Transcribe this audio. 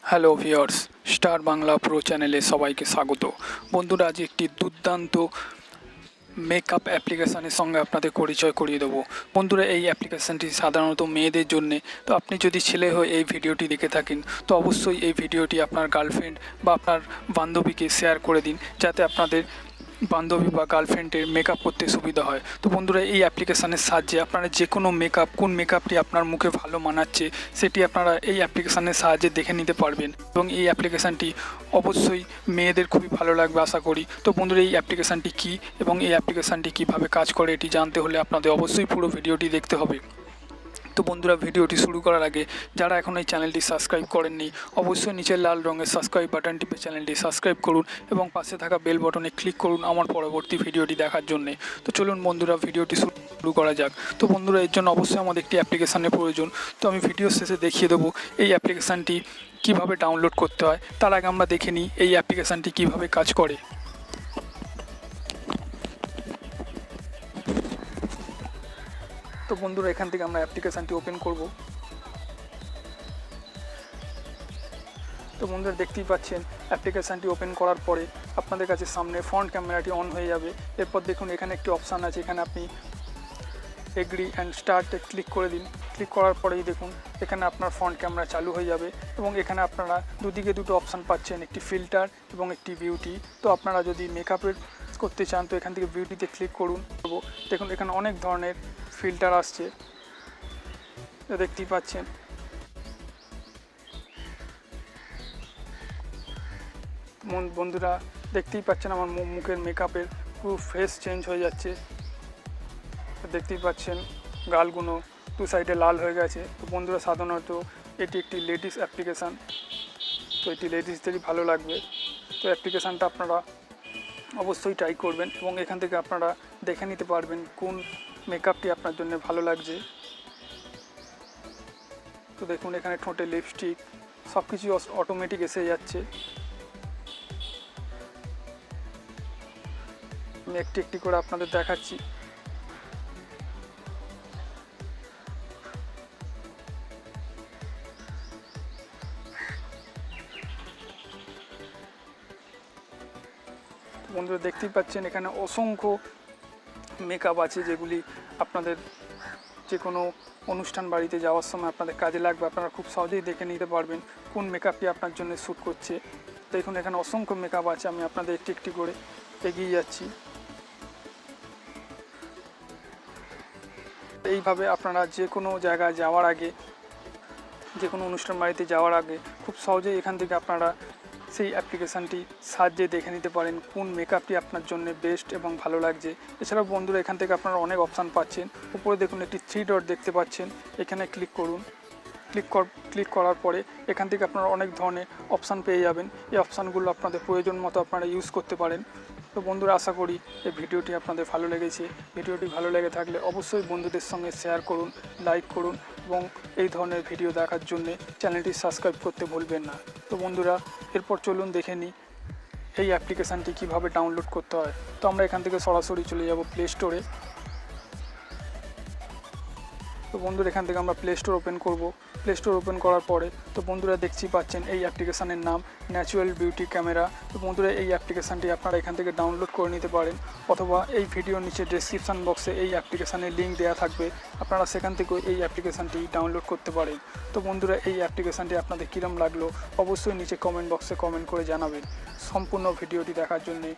Hello viewers, star Bangla pro চ্যানেলে সবাইকে স্বাগত। বন্ধুরা, আজ একটি দুর্দান্ত মেকআপ অ্যাপ্লিকেশানের সঙ্গে আপনাদের পরিচয় করিয়ে দেবো। বন্ধুরা, এই অ্যাপ্লিকেশানটি সাধারণত মেয়েদের জন্যে। তো আপনি যদি ছেলে হয়ে এই ভিডিওটি দেখে থাকেন তো অবশ্যই এই ভিডিওটি আপনার গার্লফ্রেন্ড বা আপনার বান্ধবীকে শেয়ার করে দিন, যাতে আপনাদের বান্ধবী বা গার্লফ্রেন্ডের মেকআপ করতে সুবিধা হয়। তো বন্ধুরা, এই অ্যাপ্লিকেশানের সাহায্যে আপনারা যে কোনো কোন মেকআপটি আপনার মুখে ভালো মানাচ্ছে সেটি আপনারা এই অ্যাপ্লিকেশানের সাহায্যে দেখে নিতে পারবেন, এবং এই অ্যাপ্লিকেশানটি অবশ্যই মেয়েদের খুবই ভালো লাগবে আশা করি। তো বন্ধুরা, এই অ্যাপ্লিকেশানটি কী এবং এই অ্যাপ্লিকেশানটি কীভাবে কাজ করে এটি জানতে হলে আপনাদের অবশ্যই পুরো ভিডিওটি দেখতে হবে। তো বন্ধুরা, ভিডিওটি শুরু করার আগে যারা এখন এই চ্যানেলটি সাবস্ক্রাইব করেননি অবশ্যই নিচের লাল রঙের সাবস্ক্রাইব বাটন টিপে চ্যানেলটি সাবস্ক্রাইব করুন এবং পাশে থাকা বেল বটনে ক্লিক করুন আমার পরবর্তী ভিডিওটি দেখার জন্যে। তো চলুন বন্ধুরা, ভিডিওটি শুরু করা যাক। তো বন্ধুরা, এর জন্য অবশ্যই আমাদের একটি অ্যাপ্লিকেশানের প্রয়োজন। তো আমি ভিডিওর শেষে দেখিয়ে দেবো এই অ্যাপ্লিকেশানটি কীভাবে ডাউনলোড করতে হয়। তার আগে আমরা দেখে নিই এই অ্যাপ্লিকেশানটি কীভাবে কাজ করে। তো বন্ধুরা, এখান থেকে আমরা অ্যাপ্লিকেশানটি ওপেন করব। তো বন্ধুরা, দেখতেই পাচ্ছেন অ্যাপ্লিকেশানটি ওপেন করার পরে আপনাদের কাছে সামনে ফ্রন্ট ক্যামেরাটি অন হয়ে যাবে। এরপর দেখুন এখানে একটি অপশান আছে, এখানে আপনি এগ্রি অ্যান্ড স্টার্টে ক্লিক করে দিন। ক্লিক করার পরেই দেখুন এখানে আপনার ফ্রন্ট ক্যামেরা চালু হয়ে যাবে এবং এখানে আপনারা দুদিকে দুটো অপশান পাচ্ছেন, একটি ফিল্টার এবং একটি বিউটি। তো আপনারা যদি মেকআপের করতে চান তো এখান থেকে বিউটিতে ক্লিক করুন। দেখুন এখানে অনেক ধরনের ফিল্টার আসছে, দেখতেই পাচ্ছেন। বন্ধুরা, দেখতেই পাচ্ছেন আমার মুখের মেকআপের পুরো ফেস চেঞ্জ হয়ে যাচ্ছে। দেখতেই পাচ্ছেন গালগুলো দু সাইডে লাল হয়ে গেছে। তো বন্ধুরা, সাধারণত এটি একটি লেডিস অ্যাপ্লিকেশান, তো এটি লেডিসদেরই ভালো লাগবে। তো অ্যাপ্লিকেশানটা আপনারা অবশ্যই ট্রাই করবেন এবং এখান থেকে আপনারা দেখে নিতে পারবেন কোন মেকআপটি আপনার জন্য ভালো লাগছে। তো দেখুন এখানে ঠোঁটে লিপস্টিক সব কিছু অটোমেটিক এসে যাচ্ছে। আমি একটি একটি করে আপনাদের দেখাচ্ছি। বন্ধুরা, দেখতেই পাচ্ছেন এখানে অসংখ্য মেকআপ আছে যেগুলি আপনাদের যে কোনো অনুষ্ঠান বাড়িতে যাওয়ার সময় আপনাদের কাজে লাগবে। আপনারা খুব সহজেই দেখে নিতে পারবেন কোন মেকআপটি আপনার জন্য শ্যুট করছে। দেখুন এখানে অসংখ্য মেকআপ আছে, আমি আপনাদের একটি একটি করে এগিয়ে যাচ্ছি। এইভাবে আপনারা যে কোনো জায়গায় যাওয়ার আগে, যে কোনো অনুষ্ঠান বাড়িতে যাওয়ার আগে খুব সহজেই এখান থেকে আপনারা সেই অ্যাপ্লিকেশানটি সাহায্যে দেখে নিতে পারেন কোন মেকআপটি আপনার জন্য বেস্ট এবং ভালো লাগছে। এছাড়াও বন্ধুরা, এখান থেকে আপনারা অনেক অপশান পাচ্ছেন। উপরে দেখুন একটি 3 ডট দেখতে পাচ্ছেন, এখানে ক্লিক করুন। ক্লিক করার পরে এখান থেকে আপনারা অনেক ধরনের অপশান পেয়ে যাবেন। এই অপশানগুলো আপনাদের প্রয়োজন মতো আপনারা ইউজ করতে পারেন। তো বন্ধুরা, আশা করি এই ভিডিওটি আপনাদের ভালো লেগেছে। ভিডিওটি ভালো লেগে থাকলে অবশ্যই বন্ধুদের সঙ্গে শেয়ার করুন, লাইক করুন এবং এই ধরনের ভিডিও দেখার জন্য চ্যানেলটি সাবস্ক্রাইব করতে ভুলবেন না। তো বন্ধুরা, এরপর চলুন দেখে নিই এই অ্যাপ্লিকেশানটি কীভাবে ডাউনলোড করতে হয়। তো আমরা এখান থেকে সরাসরি চলে যাব প্লে স্টোরে। তো বন্ধুরা, এখান থেকে আমরা প্লে স্টোর ওপেন করব। প্লে স্টোর ওপেন করার পরে তো বন্ধুরা দেখতেই পাচ্ছেন এই অ্যাপ্লিকেশানের নাম ন্যাচারাল বিউটি ক্যামেরা। তো বন্ধুরা, এই অ্যাপ্লিকেশানটি আপনারা এখান থেকে ডাউনলোড করে নিতে পারেন, অথবা এই ভিডিওর নিচে ডেসক্রিপশান বক্সে এই অ্যাপ্লিকেশানের লিঙ্ক দেওয়া থাকবে, আপনারা সেখান থেকেও এই অ্যাপ্লিকেশানটি ডাউনলোড করতে পারেন। তো বন্ধুরা, এই অ্যাপ্লিকেশানটি আপনাদের কীরকম লাগলো অবশ্যই নিচে কমেন্ট বক্সে কমেন্ট করে জানাবেন। সম্পূর্ণ ভিডিওটি দেখার জন্যে